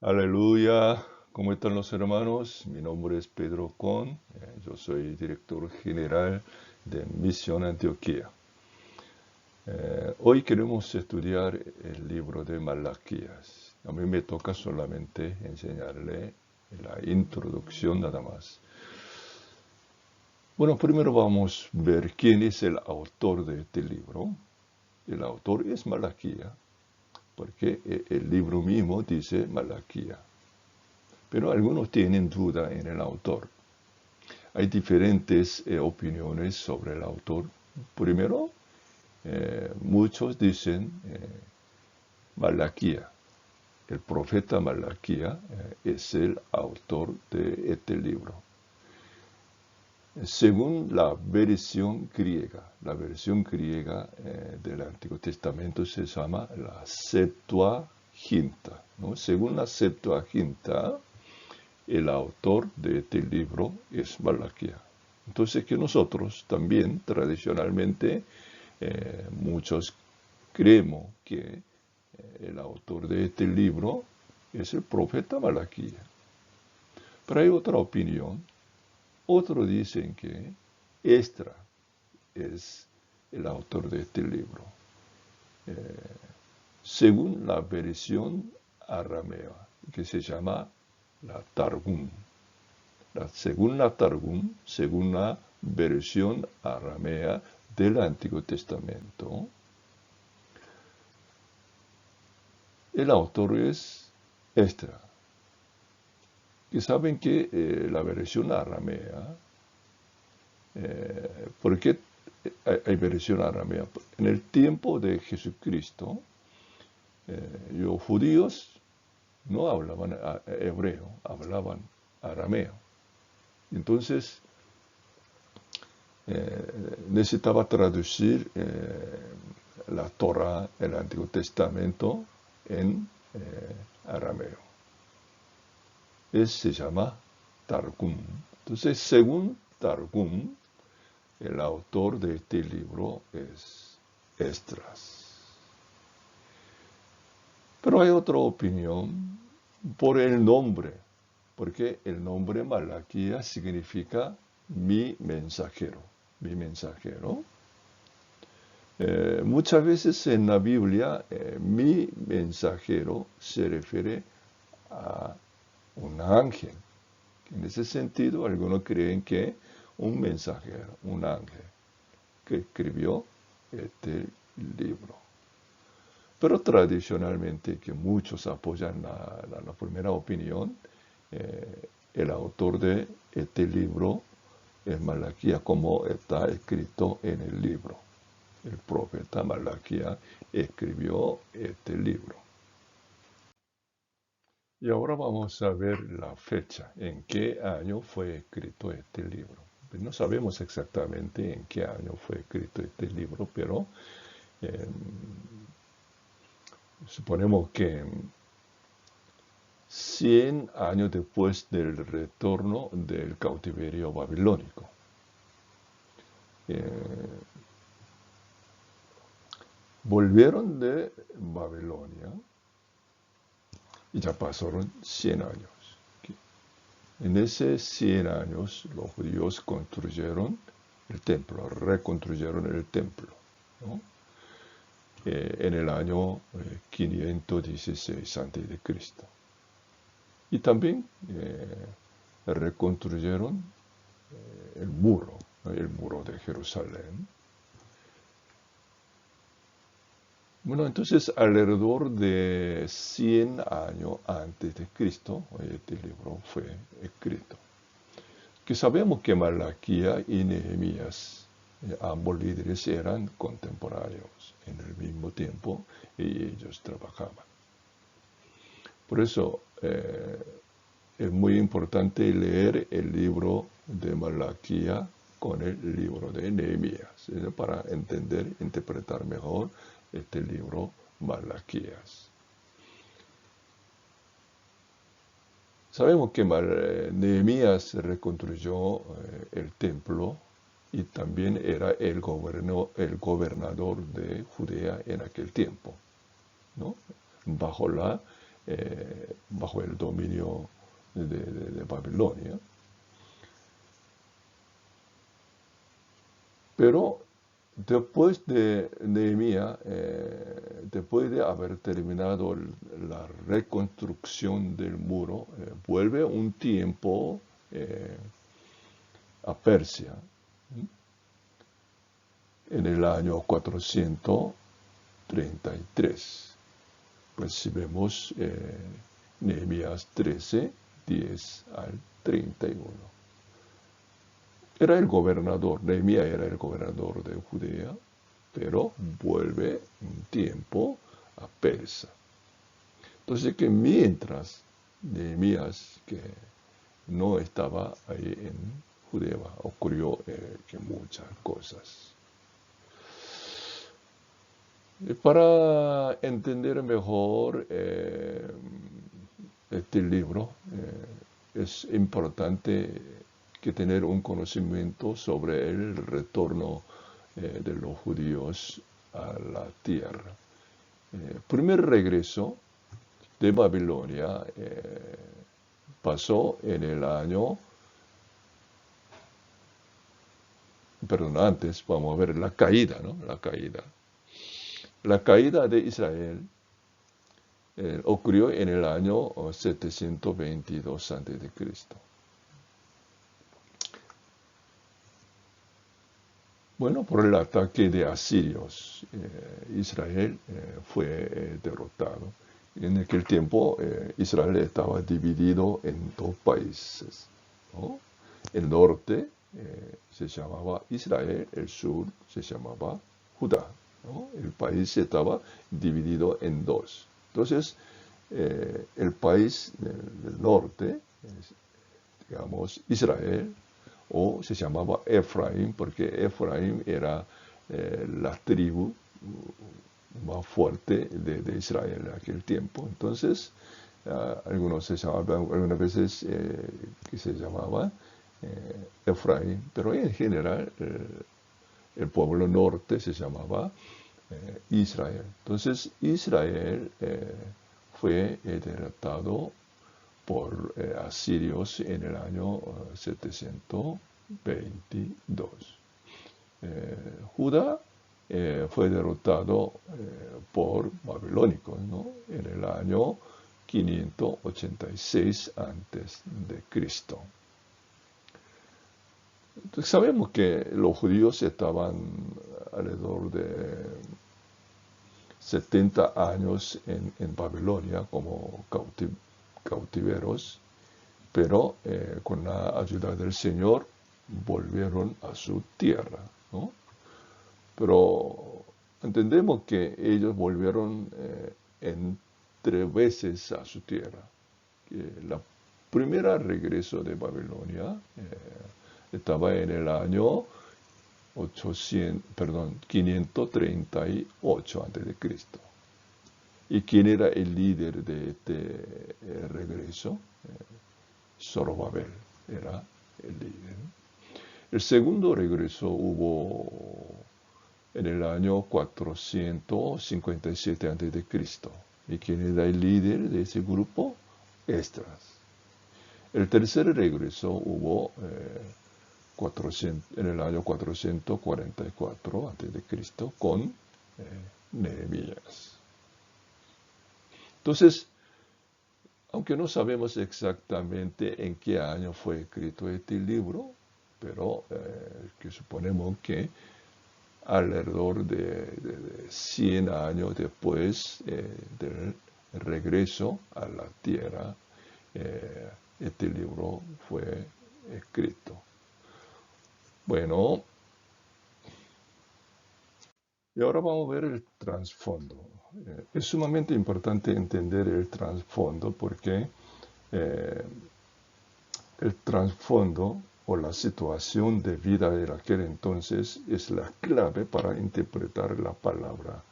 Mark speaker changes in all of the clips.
Speaker 1: Aleluya, ¿cómo están los hermanos? Mi nombre es Pedro Con, yo soy director general de Misión Antioquía. Hoy queremos estudiar el libro de Malaquías. A mí me toca solamente enseñarle la introducción nada más. Bueno, primero vamos a ver quién es el autor de este libro. El autor es Malaquía, porque el libro mismo dice Malaquía. Pero algunos tienen duda en el autor. Hay diferentes opiniones sobre el autor. Primero, muchos dicen Malaquía. El profeta Malaquía es el autor de este libro. Según la versión griega del Antiguo Testamento se llama la Septuaginta, ¿no? Según la Septuaginta, el autor de este libro es Malaquía. Entonces que nosotros también tradicionalmente muchos creemos que el autor de este libro es el profeta Malaquía. Pero hay otra opinión. Otros dicen que Esdras es el autor de este libro. Según la versión aramea, que se llama la Targum. Según la Targum, según la versión aramea del Antiguo Testamento, el autor es Esdras. Y saben que la versión aramea, ¿por qué hay versión aramea? En el tiempo de Jesucristo, los judíos no hablaban hebreo, hablaban arameo. Entonces, necesitaba traducir la Torah, el Antiguo Testamento, en arameo. Se llama Targum. Entonces, según Targum, el autor de este libro es Esdras. Pero hay otra opinión por el nombre, porque el nombre Malaquía significa mi mensajero, mi mensajero. Muchas veces en la Biblia, mi mensajero se refiere a un ángel. En ese sentido, algunos creen que un mensajero, un ángel, que escribió este libro. Pero tradicionalmente, que muchos apoyan la primera opinión, el autor de este libro es Malaquía, como está escrito en el libro. El profeta Malaquía escribió este libro. Y ahora vamos a ver la fecha, en qué año fue escrito este libro. No sabemos exactamente en qué año fue escrito este libro, pero suponemos que 100 años después del retorno del cautiverio babilónico. Volvieron de Babilonia y ya pasaron 100 años. En esos 100 años los judíos construyeron el templo, reconstruyeron el templo, ¿no? En el año 516 a.C. Y también reconstruyeron el muro, ¿no? El muro de Jerusalén. Bueno, entonces alrededor de 100 años antes de Cristo, este libro fue escrito. Que sabemos que Malaquía y Nehemías, ambos líderes eran contemporáneos en el mismo tiempo y ellos trabajaban. Por eso es muy importante leer el libro de Malaquía con el libro de Nehemías, para entender, interpretar mejor este libro Malaquías. Sabemos que Nehemías reconstruyó el templo y también era el gobernador de Judea en aquel tiempo, ¿no? Bajo la bajo el dominio de Babilonia. Pero después de Nehemías, después de haber terminado la reconstrucción del muro, vuelve un tiempo a Persia, en el año 433. Pues si vemos Nehemías 13, 10 al 31. Era el gobernador, Nehemías era el gobernador de Judea, pero vuelve un tiempo a Persia. Entonces que mientras Nehemías, que no estaba ahí en Judea, ocurrió que muchas cosas. Para entender mejor este libro, es importante que tener un conocimiento sobre el retorno de los judíos a la tierra. Primer regreso de Babilonia pasó en el año, antes vamos a ver la caída, ¿no? La caída de Israel ocurrió en el año 722 a.C. Bueno, por el ataque de asirios, Israel fue derrotado. En aquel tiempo Israel estaba dividido en dos países, ¿no? El norte se llamaba Israel, el sur se llamaba Judá, ¿no? El país estaba dividido en dos. Entonces, el país del norte, digamos Israel, o se llamaba Efraín, porque Efraín era la tribu más fuerte de Israel en aquel tiempo. Entonces, algunas veces que se llamaba Efraín, pero en general el pueblo norte se llamaba Israel. Entonces, Israel fue derrotado por asirios en el año 722. Judá fue derrotado por babilónicos, ¿no? En el año 586 a.C. Entonces sabemos que los judíos estaban alrededor de 70 años en Babilonia como cautiveros, pero con la ayuda del Señor volvieron a su tierra, ¿no? Pero entendemos que ellos volvieron en 3 veces a su tierra. La primera regreso de Babilonia estaba en el año 538 a.C. ¿Y quién era el líder de este regreso? Zorobabel era el líder. El segundo regreso hubo en el año 457 a.C. ¿Y quién era el líder de ese grupo? Esdras. El tercer regreso hubo en el año 444 a.C. con Nehemías. Entonces, aunque no sabemos exactamente en qué año fue escrito este libro, pero que suponemos que alrededor de 100 años después del regreso a la tierra, este libro fue escrito. Bueno, y ahora vamos a ver el trasfondo. Es sumamente importante entender el trasfondo porque el trasfondo o la situación de vida de aquel entonces es la clave para interpretar la palabra.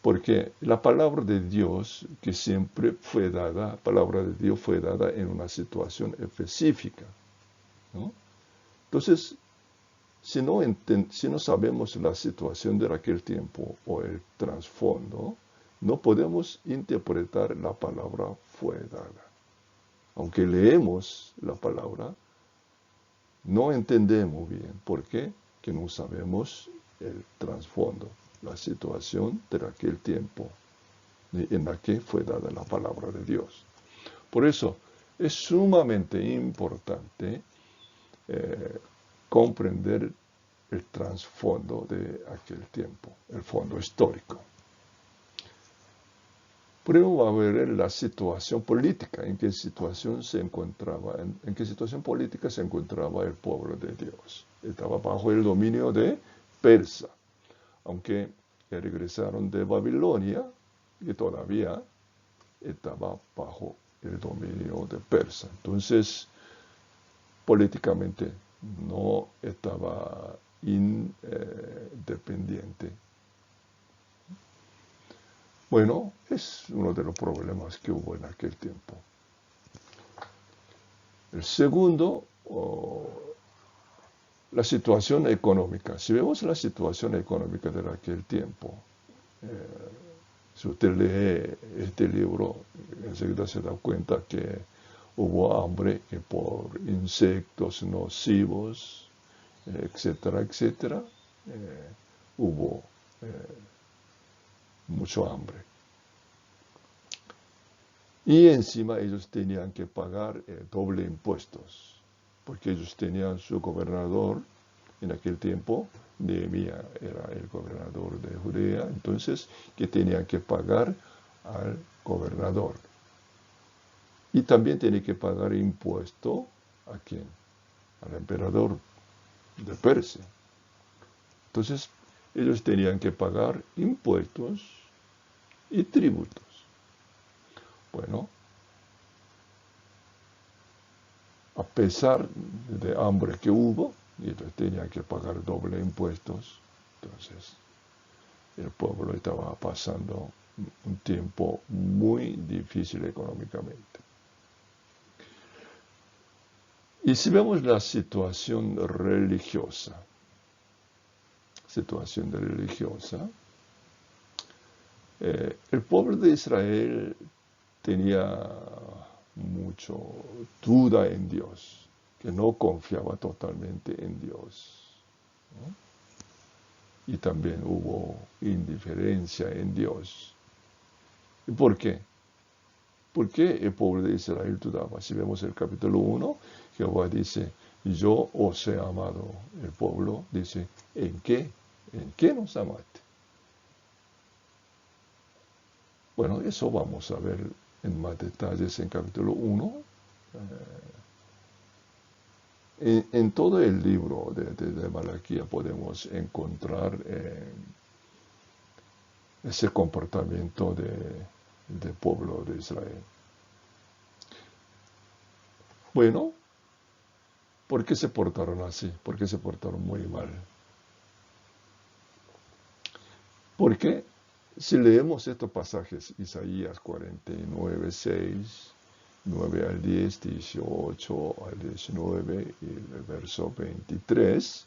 Speaker 1: Porque la palabra de Dios, que siempre fue dada, la palabra de Dios fue dada en una situación específica, ¿no? Entonces, si no sabemos la situación de aquel tiempo o el trasfondo, no podemos interpretar la palabra fue dada. Aunque leemos la palabra, no entendemos bien. ¿Por qué? Que no sabemos el trasfondo, la situación de aquel tiempo en la que fue dada la palabra de Dios. Por eso es sumamente importante comprender el trasfondo de aquel tiempo, el fondo histórico. Primero va a ver la situación política, en qué situación se encontraba, en qué situación política se encontraba el pueblo de Dios. Estaba bajo el dominio de Persa, aunque regresaron de Babilonia, y todavía estaba bajo el dominio de Persa. Entonces, políticamente no estaba independiente. Bueno, es uno de los problemas que hubo en aquel tiempo. El segundo, la situación económica. Si vemos la situación económica de aquel tiempo, si usted lee este libro, enseguida se da cuenta que hubo hambre por insectos nocivos, etcétera, etcétera. Hubo mucho hambre. Y encima ellos tenían que pagar doble impuestos, porque ellos tenían su gobernador en aquel tiempo. Nehemías era el gobernador de Judea, entonces que tenían que pagar al gobernador. Y también tenía que pagar impuesto ¿a quién? Al emperador de Persia. Entonces ellos tenían que pagar impuestos y tributos. Bueno, a pesar de hambre que hubo, ellos tenían que pagar doble impuestos. Entonces, el pueblo estaba pasando un tiempo muy difícil económicamente. Y si vemos la situación religiosa, el pueblo de Israel tenía mucho duda en Dios, que no confiaba totalmente en Dios, ¿no? Y también hubo indiferencia en Dios. ¿Y por qué? ¿Por qué el pueblo de Israel dudaba? Si vemos el capítulo 1, Jehová dice, yo os he amado. El pueblo dice, ¿en qué? ¿En qué nos amaste? Bueno, eso vamos a ver en más detalles en capítulo 1. En todo el libro de Malaquía podemos encontrar ese comportamiento del pueblo de Israel. Bueno, ¿por qué se portaron así? ¿Por qué se portaron muy mal? Porque si leemos estos pasajes, Isaías 49, 6, 9 al 10, 18 al 19 y el verso 23,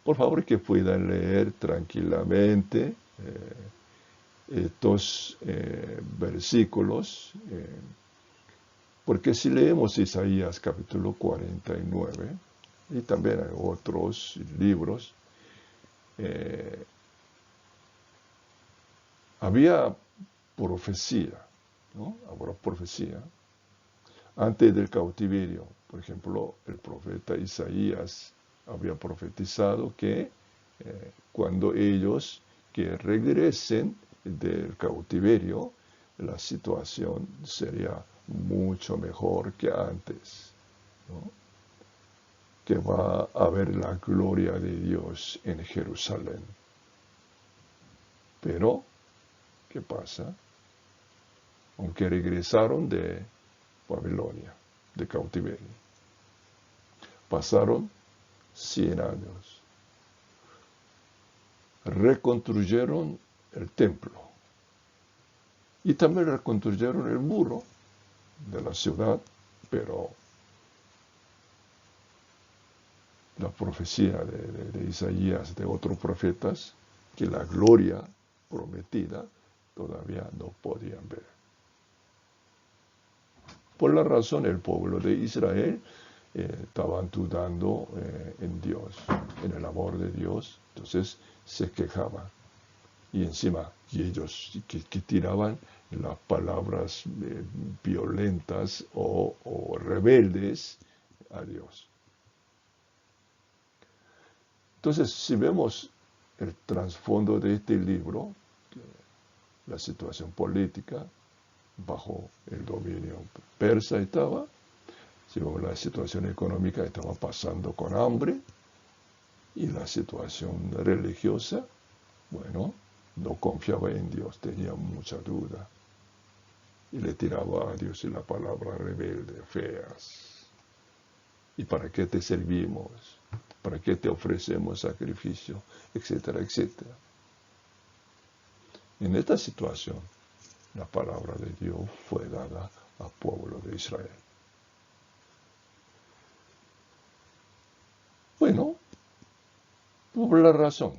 Speaker 1: por favor que puedan leer tranquilamente estos versículos, porque si leemos Isaías capítulo 49, y también hay otros libros, había profecía, ¿no? Habrá profecía antes del cautiverio. Por ejemplo, el profeta Isaías había profetizado que cuando ellos que regresen del cautiverio, la situación sería mucho mejor que antes, ¿no? Que va a haber la gloria de Dios en Jerusalén. Pero, ¿qué pasa? Aunque regresaron de Babilonia, de cautiverio, pasaron 100 años. Reconstruyeron el templo y también reconstruyeron el muro de la ciudad, pero la profecía de Isaías, de otros profetas, que la gloria prometida todavía no podían ver. Por la razón, el pueblo de Israel estaban dudando en Dios, en el amor de Dios, entonces se quejaban. Y encima, y ellos que tiraban las palabras violentas o rebeldes a Dios. Entonces, si vemos el trasfondo de este libro, la situación política bajo el dominio persa estaba, si vemos la situación económica, estaba pasando con hambre, y la situación religiosa, bueno, no confiaba en Dios, tenía mucha duda, y le tiraba a Dios la palabra rebelde, feas. ¿Y para qué te servimos? ¿Para qué te ofrecemos sacrificio? Etcétera, etcétera. En esta situación, la palabra de Dios fue dada al pueblo de Israel. Bueno, por la razón.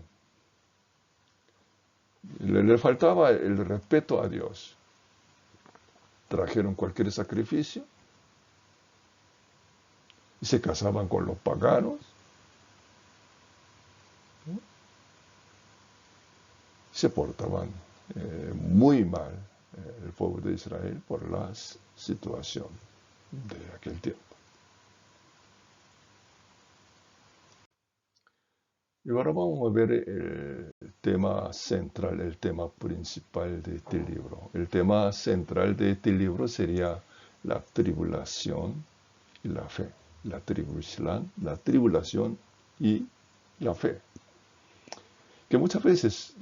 Speaker 1: Le faltaba el respeto a Dios. Trajeron cualquier sacrificio y se casaban con los paganos. Se portaban muy mal el pueblo de Israel por la situación de aquel tiempo. Y ahora vamos a ver el tema central, el tema principal de este libro. El tema central de este libro sería la tribulación y la fe. La tribulación y la fe. Que muchas veces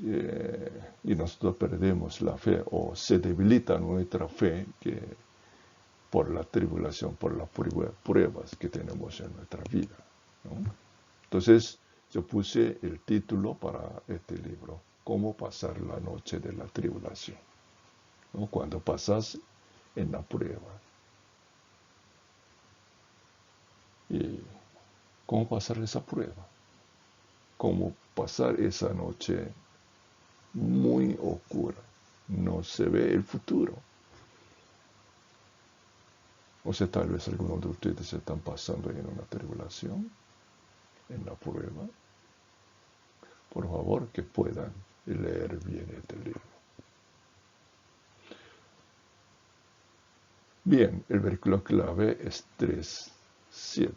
Speaker 1: y nosotros perdemos la fe o se debilita nuestra fe por la tribulación, por las pruebas que tenemos en nuestra vida, ¿no? Entonces, yo puse el título para este libro, ¿Cómo pasar la noche de la tribulación? ¿No? Cuando pasas en la prueba. ¿Y cómo pasar esa prueba? ¿Cómo pasar esa noche muy oscura? No se ve el futuro. O sea, tal vez algunos de ustedes están pasando en una tribulación, en la prueba. Por favor, que puedan leer bien este libro. Bien, el versículo clave es 3:7,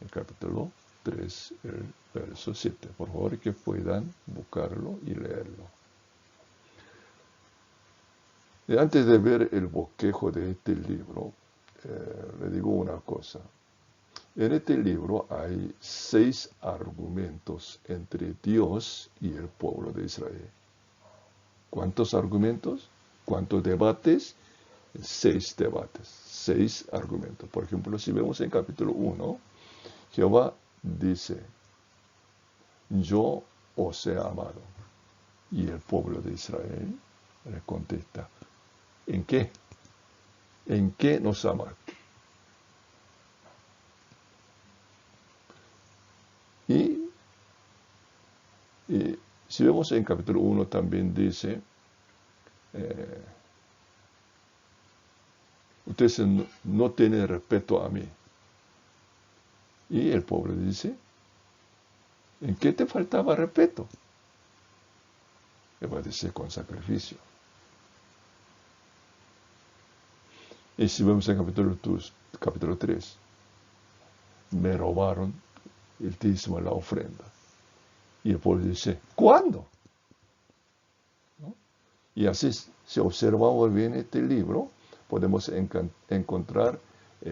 Speaker 1: el capítulo 3, el verso 7. Por favor, que puedan buscarlo y leerlo. Y antes de ver el bosquejo de este libro, le digo una cosa. En este libro hay 6 argumentos entre Dios y el pueblo de Israel. ¿Cuántos argumentos? ¿Cuántos debates? 6 debates, 6 argumentos. Por ejemplo, si vemos en capítulo 1, Jehová dice, yo os he amado. Y el pueblo de Israel le contesta, ¿en qué? ¿En qué nos amaste? Y si vemos en capítulo 1 también dice, ustedes no tienen respeto a mí. Y el pueblo dice, ¿en qué te faltaba respeto? Le va a decir con sacrificio. Y si vemos en capítulo 3, me robaron el dízimo, la ofrenda. Y el pueblo dice, ¿cuándo? ¿No? Y así, si observamos bien este libro, podemos encontrar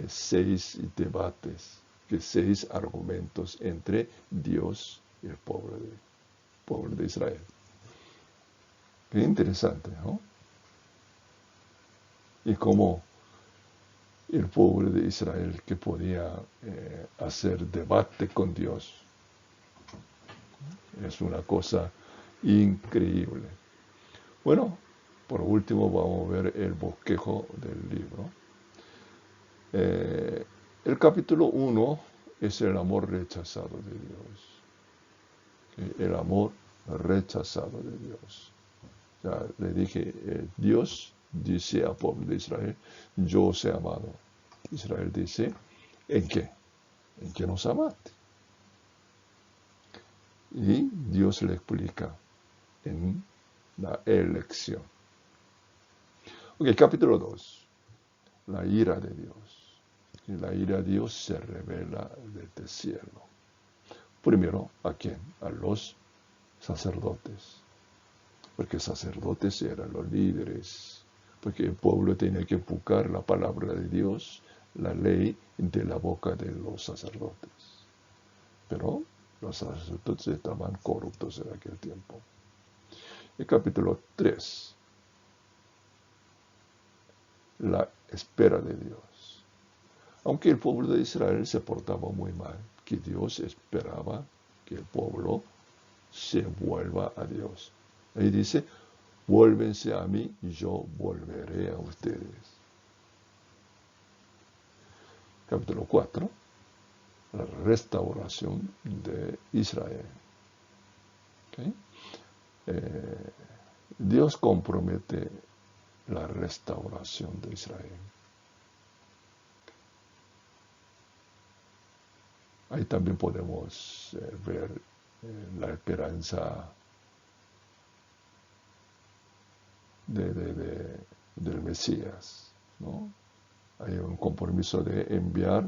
Speaker 1: 6 debates, 6 argumentos entre Dios y el pueblo de Israel. Qué interesante, ¿no? Y cómo el pueblo de Israel que podía hacer debate con Dios. Es una cosa increíble. Bueno, por último vamos a ver el bosquejo del libro. El capítulo 1 es el amor rechazado de Dios. El amor rechazado de Dios. Ya le dije, Dios dice al pueblo de Israel, yo os he amado. Israel dice, ¿en qué? ¿En qué nos amaste? Y Dios le explica en la elección. Ok, capítulo 2. La ira de Dios. Y la ira de Dios se revela desde el cielo. Primero, ¿a quién? A los sacerdotes. Porque sacerdotes eran los líderes. Porque el pueblo tenía que buscar la palabra de Dios, la ley, de la boca de los sacerdotes. Pero los sacerdotes estaban corruptos en aquel tiempo. El capítulo 3. La espera de Dios. Aunque el pueblo de Israel se portaba muy mal, que Dios esperaba que el pueblo se vuelva a Dios. Ahí dice, vuélvense a mí y yo volveré a ustedes. Capítulo 4. La restauración de Israel. ¿Okay? Dios compromete la restauración de Israel. Ahí también podemos ver la esperanza del Mesías, ¿no? Hay un compromiso de enviar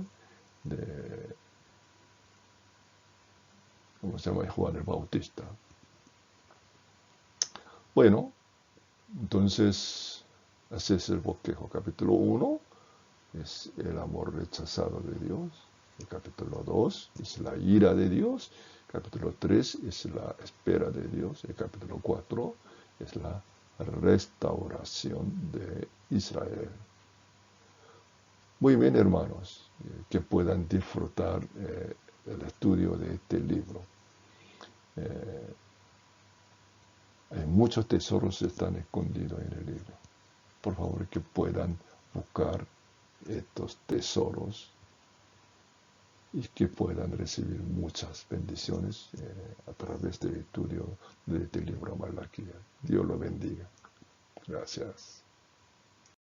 Speaker 1: ¿cómo se llama? Juan el Bautista. Bueno, entonces, así es el bosquejo. Capítulo 1 es el amor rechazado de Dios. El capítulo 2 es la ira de Dios. El capítulo 3 es la espera de Dios. El capítulo 4 es la restauración de Israel. Muy bien, hermanos, que puedan disfrutar el estudio de este libro. Hay muchos tesoros que están escondidos en el libro. Por favor, que puedan buscar estos tesoros y que puedan recibir muchas bendiciones a través del estudio de este libro Malaquías. Dios lo bendiga. Gracias.